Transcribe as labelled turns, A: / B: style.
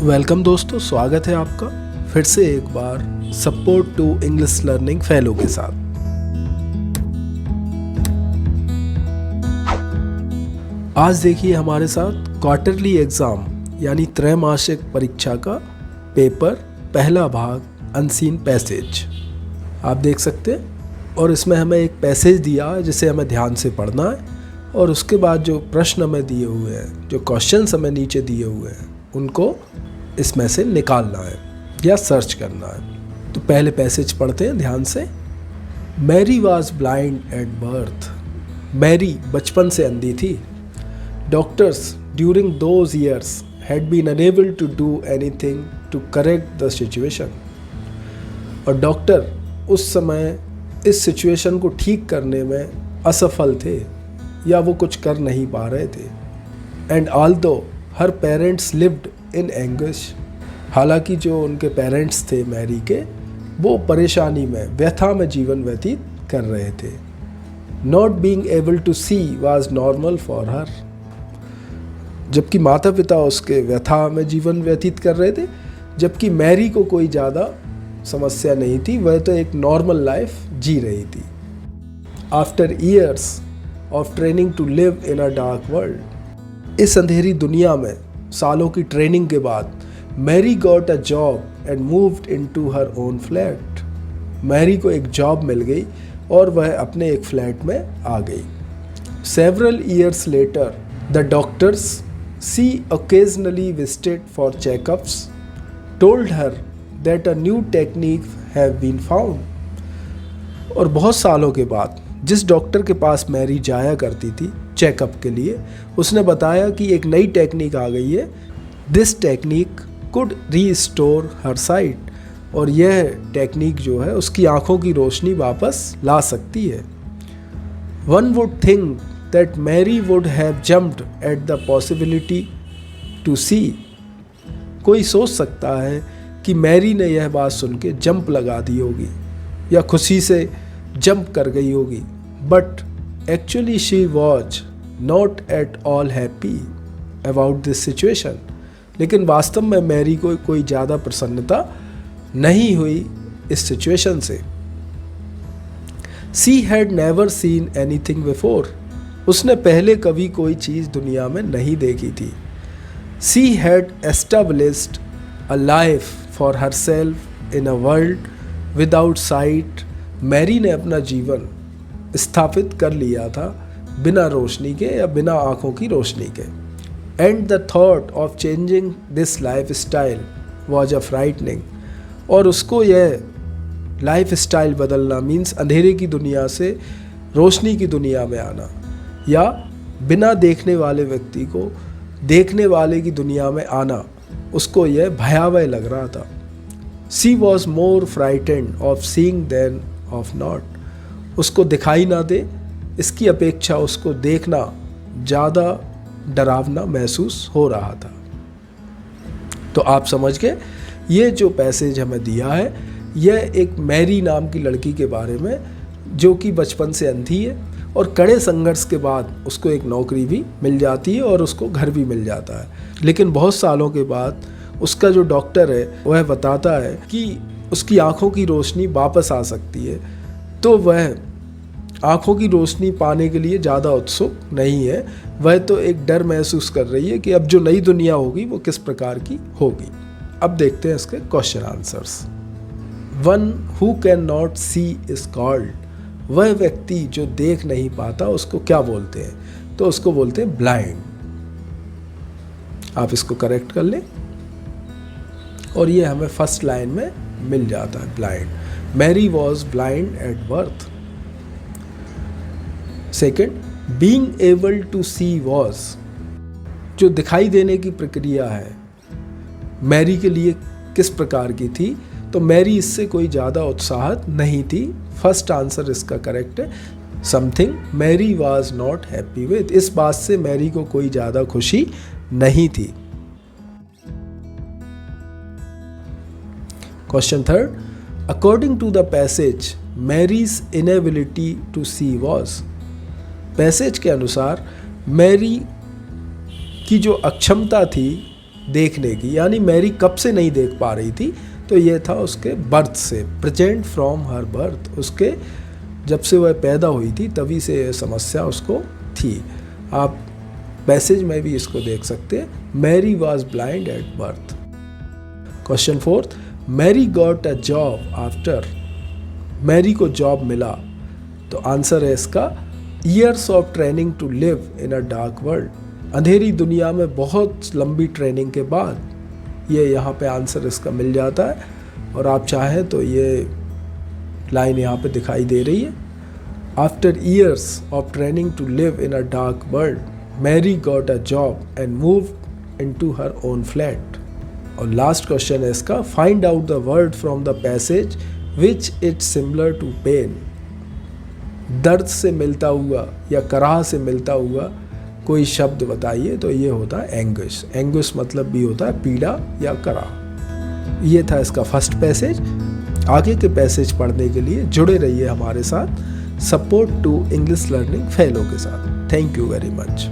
A: Welcome दोस्तों, स्वागत है आपका फिर से एक बार support to English learning fellow के साथ। आज देखिए हमारे साथ क्वार्टरली एग्ज़ाम यानी त्रैमासिक परीक्षा का पेपर पहला भाग अनसीन पैसेज आप देख सकते हैं। और इसमें हमें एक पैसेज दिया है जिसे हमें ध्यान से पढ़ना है और उसके बाद जो प्रश्न हमें दिए हुए हैं, जो क्वेश्चंस हमें नीचे दिए हुए हैं, उनको इसमें से निकालना है या सर्च करना है। तो पहले पैसेज पढ़ते हैं ध्यान से। Mary was blind at birth. Mary बचपन से अंधी थी। Doctors during those years had been unable to do anything to correct the situation. और डॉक्टर उस समय इस सिचुएशन को ठीक करने में असफल थे या वो कुछ कर नहीं पा रहे थे। And although her parents lived in anguish. हालांकि जो उनके पेरेंट्स थे मैरी के, वो परेशानी में, व्यथा में जीवन व्यतीत कर रहे थे। Not being able to see was normal for her. जबकि माता पिता उसके व्यथा में जीवन व्यतीत कर रहे थे, जबकि मैरी को कोई ज़्यादा समस्या नहीं थी, वह तो एक नॉर्मल लाइफ जी रही थी। After years of training to live in a dark world. इस अंधेरी दुनिया में सालों की ट्रेनिंग के बाद Mary got a job and moved into her own flat. Mary को एक जॉब मिल गई और वह अपने एक फ्लैट में आ गई। Several years later the doctors she occasionally visited for checkups told her that a new technique have been found. और बहुत सालों के बाद जिस डॉक्टर के पास मैरी जाया करती थी चेकअप के लिए, उसने बताया कि एक नई टेक्निक आ गई है। This technique could restore her site. और यह टेक्निक जो है उसकी आंखों की रोशनी वापस ला सकती है। One would think that Mary would have jumped at the possibility to see. कोई सोच सकता है कि मैरी ने यह बात सुन के जंप लगा दी होगी या खुशी से जंप कर गई होगी। But actually she was not at all happy about this situation. लेकिन वास्तव में मैरी को कोई ज़्यादा प्रसन्नता नहीं हुई इस सिचुएशन से। She had never seen anything before. उसने पहले कभी कोई चीज़ दुनिया में नहीं देखी थी। She had established a life for herself in a world without sight. Mary ने अपना जीवन स्थापित कर लिया था बिना रोशनी के या बिना आँखों की रोशनी के। And the thought of changing this life style was a frightening. और उसको यह लाइफ स्टाइल बदलना मीन्स अंधेरे की दुनिया से रोशनी की दुनिया में आना, या बिना देखने वाले व्यक्ति को देखने वाले की दुनिया में आना, उसको यह भयावह लग रहा था। She was more frightened of seeing than of not. उसको दिखाई ना दे इसकी अपेक्षा उसको देखना ज़्यादा डरावना महसूस हो रहा था। तो आप समझ गए, ये जो पैसेज हमें दिया है यह एक मैरी नाम की लड़की के बारे में, जो कि बचपन से अंधी है और कड़े संघर्ष के बाद उसको एक नौकरी भी मिल जाती है और उसको घर भी मिल जाता है। लेकिन बहुत सालों के बाद उसका जो डॉक्टर है वह बताता है कि उसकी आँखों की रोशनी वापस आ सकती है। तो वह आँखों की रोशनी पाने के लिए ज़्यादा उत्सुक नहीं है। वह तो एक डर महसूस कर रही है कि अब जो नई दुनिया होगी वो किस प्रकार की होगी। अब देखते हैं इसके question answers. One who can not see is called. वह व्यक्ति जो देख नहीं पाता उसको क्या बोलते हैं? तो उसको बोलते हैं ब्लाइंड। आप इसको करेक्ट कर लें और ये हमें फर्स्ट लाइन में मिल जाता है, blind. Mary was blind at birth. Second, being able to see was. जो दिखाई देने की प्रक्रिया है मैरी के लिए किस प्रकार की थी? तो मैरी इससे कोई ज़्यादा उत्साहित नहीं थी। फर्स्ट आंसर इसका करेक्ट है। Something Mary was not happy with. इस बात से मैरी को कोई ज़्यादा खुशी नहीं थी। Question third, according to the passage Mary's inability to see was. Passage के अनुसार मैरी की जो अक्षमता थी देखने की, यानी मैरी कब से नहीं देख पा रही थी, तो ये था उसके बर्थ से, प्रेजेंट फ्रॉम हर बर्थ, उसके जब से वह पैदा हुई थी तभी से ये समस्या उसको थी। आप पैसेज में भी इसको देख सकते हैं, Mary was blind at birth. Question 4, Mary got a job after, Mary को जॉब मिला, तो आंसर है इसका years of training to live in a dark world, अंधेरी दुनिया में बहुत लंबी ट्रेनिंग के बाद ये यहाँ पे आंसर इसका मिल जाता है। और आप चाहें तो ये लाइन यहाँ पे दिखाई दे रही है, after years of training to live in a dark world Mary got a job and move into her own flat. और लास्ट क्वेश्चन है इसका, find out the word from the passage which it's similar to pain, दर्द से मिलता हुआ या कराह से मिलता हुआ कोई शब्द बताइए, तो ये होता है एंग्विश। एंग्विश मतलब भी होता है पीड़ा या कराह। ये था इसका फर्स्ट पैसेज। आगे के पैसेज पढ़ने के लिए जुड़े रहिए हमारे साथ support to English learning fellow के साथ। Thank you very much.